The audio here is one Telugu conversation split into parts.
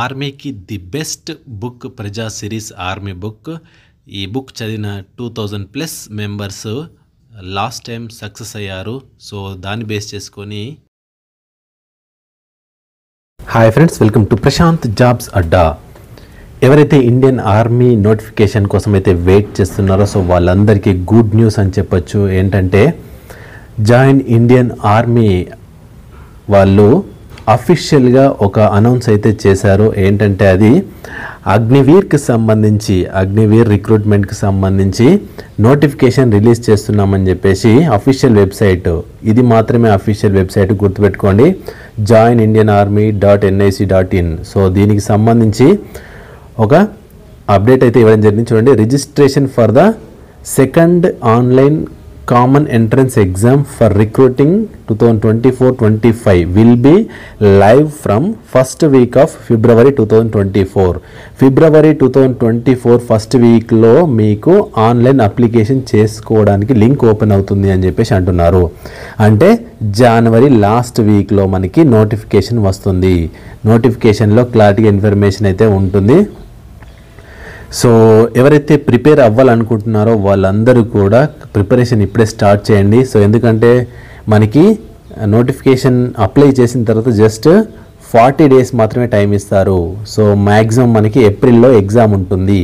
ఆర్మీకి the best book Praja series army book. ఈ బుక్ చదివిన 2000+ మెంబర్స్ లాస్ట్ టైం సక్సెస్ అయ్యారు. సో దాన్ని బేస్ చేసుకొని hi friends, welcome to Prashant jobs Adda. ఎవరైతే ఇండియన్ ఆర్మీ నోటిఫికేషన్ కోసం అయితే వెయిట్ చేస్తున్నారో సో వాళ్ళందరికీ గుడ్ న్యూస్ అని చెప్పొచ్చు. ఏంటంటే జాయిన్ ఇండియన్ ఆర్మీ వాళ్ళు అఫీషియల్గా ఒక అనౌన్స్ అయితే చేశారు. ఏంటంటే అది అగ్నివీర్కి సంబంధించి, అగ్నివీర్ రిక్రూట్మెంట్కి సంబంధించి నోటిఫికేషన్ రిలీజ్ చేస్తున్నామని చెప్పేసి అఫీషియల్ వెబ్సైట్, ఇది మాత్రమే అఫీషియల్ వెబ్సైట్, గుర్తుపెట్టుకోండి, joinindianarmy.nic.in. సో దీనికి సంబంధించి ఒక అప్డేట్ అయితే ఇవ్వడం జరిగింది. చూడండి, registration for the second online common entrance exam for recruiting 2024-25 will be live from first week of February 2024. February 2024 first వీక్లో మీకు ఆన్లైన్ అప్లికేషన్ చేసుకోవడానికి లింక్ ఓపెన్ అవుతుంది అని చెప్పేసి అంటున్నారు. అంటే జనవరి లాస్ట్ వీక్లో మనకి నోటిఫికేషన్ వస్తుంది. నోటిఫికేషన్లో క్లారిటీగా ఇన్ఫర్మేషన్ అయితే ఉంటుంది. సో ఎవరైతే ప్రిపేర్ అవ్వాలనుకుంటున్నారో వాళ్ళందరూ కూడా ప్రిపరేషన్ ఇప్పుడే స్టార్ట్ చేయండి. సో ఎందుకంటే మనకి నోటిఫికేషన్ అప్లై చేసిన తర్వాత జస్ట్ 40 డేస్ మాత్రమే టైం ఇస్తారు. సో మ్యాక్సిమం మనకి ఏప్రిల్లో ఎగ్జామ్ ఉంటుంది.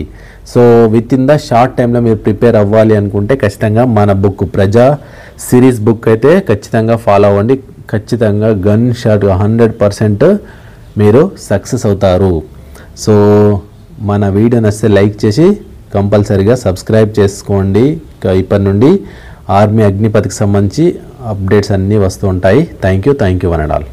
So with in the short టైంలో మీరు ప్రిపేర్ అవ్వాలి అనుకుంటే ఖచ్చితంగా మన బుక్ ప్రజా సిరీస్ బుక్ అయితే ఖచ్చితంగా ఫాలో అవ్వండి. ఖచ్చితంగా గన్ షాట్గా 100% మీరు సక్సెస్ అవుతారు. సో మన వీడియో నచ్చితే లైక్ చేసి కంపల్సరీగా సబ్స్క్రైబ్ చేసుకోండి. ఇప్పటి నుండి ఆర్మీ అగ్నిపథ్కి సంబంధించి అప్డేట్స్ అన్నీ వస్తూ ఉంటాయి. Thank you one and all.